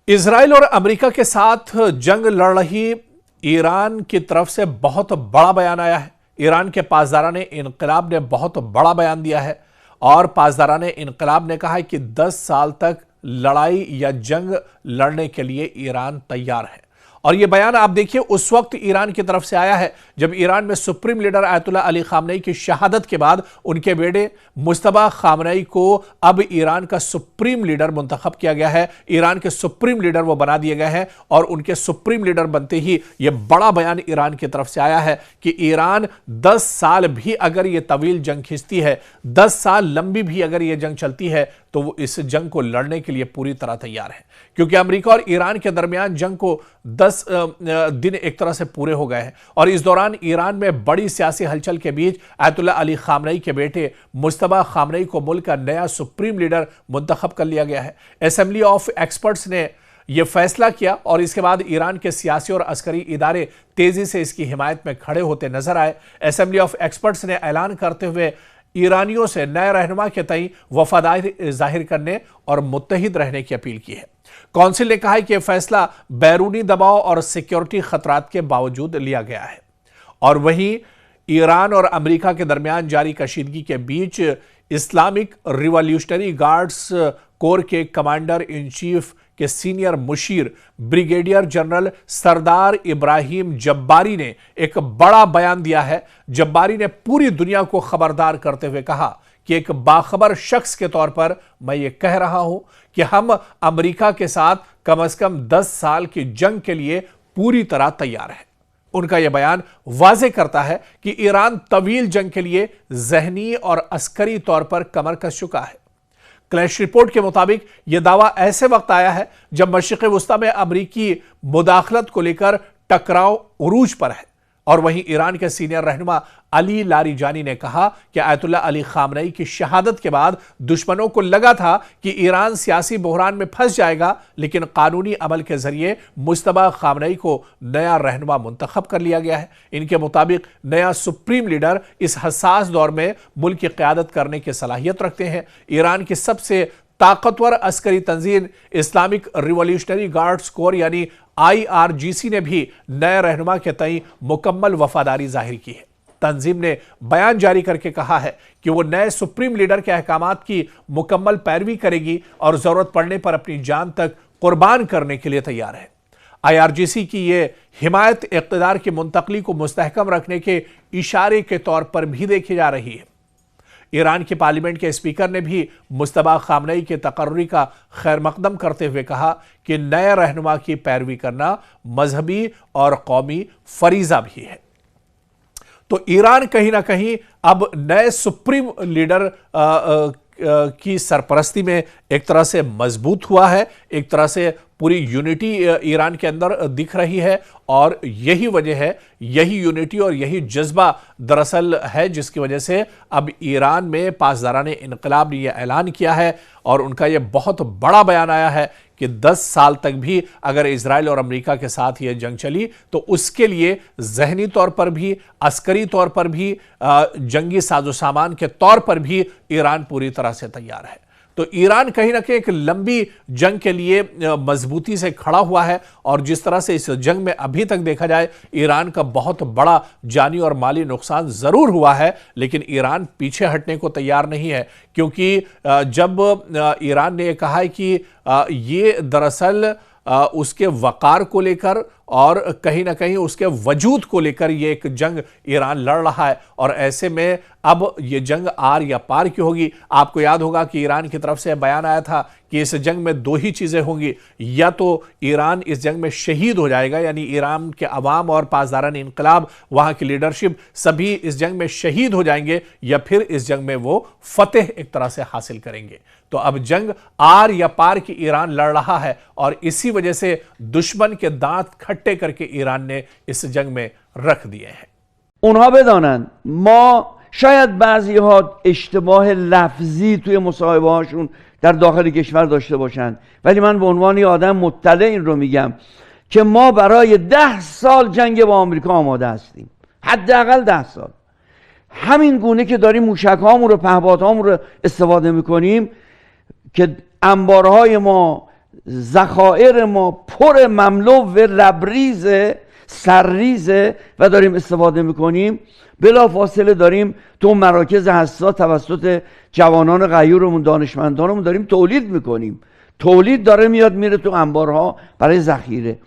Israel और America के साथ जंग लड़ रही ईरान की तरफ से बहुत बड़ा बयान आया है। ईरान के पासदाराने इनकलाब ने बहुत बड़ा बयान दिया है और पासदाराने इनकलाब ने कहा है कि 10 साल तक लड़ाई या जंग लड़ने के लिए ईरान तैयार है। और यह बयान आप देखिए उस वक्त ईरान की तरफ से आया है जब ईरान में supreme leader Ayatollah Ali Khamenei की शहादत के बाद उनके बेटे मुज्तबा खामनेई को अब ईरान का सुप्रीम लीडर मुंतखब किया गया है। ईरान के सुप्रीम लीडर वो बना दिए गए हैं और उनके सुप्रीम लीडर बनते ही यह बड़ा बयान ईरान की तरफ से आया है कि ईरान 10 साल भी अगर ये तवील जंग खींचती है, 10 साल लंबी भी अगर ये जंग चलती है तो वो इस जंग को लड़ने के लिए पूरी तरह तैयार है। क्योंकि अमेरिका और ईरान के दरमियान जंग को 10 दिन एक तरह से पूरे हो गए हैं और इस दौरान ईरान में बड़ी सियासी हलचल के बीच आयतुल्लाह अली खामनेई के बेटे मुज्तबा खामनेई को मुल्क का नया सुप्रीम लीडर मुंतखब कर लिया गया है। असेंबली ऑफ एक्सपर्ट्स ने यह फैसला किया और इसके बाद ईरान के सियासी और अस्करी इदारे तेजी से इसकी हिमायत में खड़े होते नजर आए। असेंबली ऑफ एक्सपर्ट्स ने ऐलान करते हुए ईरानियों से नए रहनुमा के तई वफादारी जाहिर करने और मुत्तहिद रहने की अपील की है। काउंसिल ने कहा है कि यह फैसला बैरूनी दबाव और सिक्योरिटी खतरात के बावजूद लिया गया है। और वहीं ईरान और अमेरिका के दरमियान जारी कशीदगी के बीच इस्लामिक रिवॉल्यूशनरी गार्ड्स कोर के कमांडर इन चीफ के सीनियर मुशीर ब्रिगेडियर जनरल सरदार इब्राहिम जब्बारी ने एक बड़ा बयान दिया है। जब्बारी ने पूरी दुनिया को खबरदार करते हुए कहा कि एक बाखबर शख्स के तौर पर मैं ये कह रहा हूं कि हम अमेरिका के साथ कम से कम 10 साल की जंग के लिए पूरी तरह तैयार हैं। उनका यह बयान वाज़ेह करता है कि ईरान तवील जंग के लिए ज़हनी और अस्करी तौर पर कमर कस चुका है। क्लैश रिपोर्ट के मुताबिक यह दावा ऐसे वक्त आया है जब मशरिक़ वुस्ता में अमरीकी मुदाखलत को लेकर टकराव उरूज पर है। और वहीं ईरान के सीनियर रहनुमा अली लारीजानी ने कहा कि आयतुल्लाह अली खामनेई की शहादत के बाद दुश्मनों को लगा था कि ईरान सियासी बहरान में फंस जाएगा, लेकिन कानूनी अमल के जरिए मुज्तबा खामनेई को नया रहनुमा मुंतखब कर लिया गया है। इनके मुताबिक नया सुप्रीम लीडर इस हसास दौर में मुल्क की क़यादत करने की सलाहियत रखते हैं। ईरान की सबसे ताकतवर अस्करी तंजीम इस्लामिक रिवॉल्यूशनरी गार्ड्स कोर यानी IRGC ने भी नए रहनुमा के तई मुकम्मल वफादारी जाहिर की है। तंजीम ने बयान जारी करके कहा है कि वो नए सुप्रीम लीडर के अहकामात की मुकम्मल पैरवी करेगी और जरूरत पड़ने पर अपनी जान तक कुर्बान करने के लिए तैयार है। IRGC की ये हिमायत इक़्तिदार की मुंतकली को मुस्तहकम रखने के इशारे के तौर पर भी देखी जा रही है। ईरान के पार्लियामेंट के स्पीकर ने भी मुज्तबा खामनेई के तकर्री का खैर मकदम करते हुए कहा कि नए रहनुमा की पैरवी करना मजहबी और कौमी फरीजा भी है। तो ईरान कहीं ना कहीं अब नए सुप्रीम लीडर की सरपरस्ती में एक तरह से मजबूत हुआ है। एक तरह से पूरी यूनिटी ईरान के अंदर दिख रही है और यही वजह है, यही यूनिटी और यही जज्बा दरअसल है जिसकी वजह से अब ईरान में पासदाराने इनकलाब ने यह ऐलान किया है और उनका यह बहुत बड़ा बयान आया है कि 10 साल तक भी अगर इजराइल और अमेरिका के साथ यह जंग चली तो उसके लिए जहनी तौर पर भी, अस्करी तौर पर भी, जंगी साजो सामान के तौर पर भी ईरान पूरी तरह से तैयार है। तो ईरान कहीं ना कहीं एक लंबी जंग के लिए मजबूती से खड़ा हुआ है और जिस तरह से इस जंग में अभी तक देखा जाए ईरान का बहुत बड़ा जानी और माली नुकसान जरूर हुआ है, लेकिन ईरान पीछे हटने को तैयार नहीं है। क्योंकि जब ईरान ने कहा है कि ये दरअसल उसके वकार को लेकर और कहीं ना कहीं उसके वजूद को लेकर ये एक जंग ईरान लड़ रहा है और ऐसे में अब ये जंग आर या पार की होगी। आपको याद होगा कि ईरान की तरफ से बयान आया था कि इस जंग में 2 ही चीज़ें होंगी, या तो ईरान इस जंग में शहीद हो जाएगा यानी ईरान के अवाम और पासदारान इनकलाब, वहाँ की लीडरशिप सभी इस जंग में शहीद हो जाएंगे, या फिर इस जंग में वो फतेह एक तरह से हासिल करेंगे। तो अब जंग आर या पार की ईरान लड़ रहा है और इसी वजह से दुश्मन के दांत खट्टे करके ईरान ने इस जंग में रख दिए हैं। اونها بدانند ما شاید بعضی ها اشتباه لفظی توی مصاحبه هاشون در داخل کشور داشته باشند، ولی من به عنوان یه آدم مطلع این رو میگم که ما برای 10 سال جنگ با آمریکا آماده هستیم، حداقل 10 سال. همین گونه که داریم موشک‌هامون رو، پهپادهامون رو استفاده میکنیم که انبارهای ما ذخایر ما پر مملو و لبریزه سرریزه و داریم استفاده میکنیم، بلا فاصله داریم تو مراکز حساس توسط جوانان غیورمون، دانشمندانمون داریم تولید میکنیم. تولید داره میاد میره تو انبارها برای ذخیره.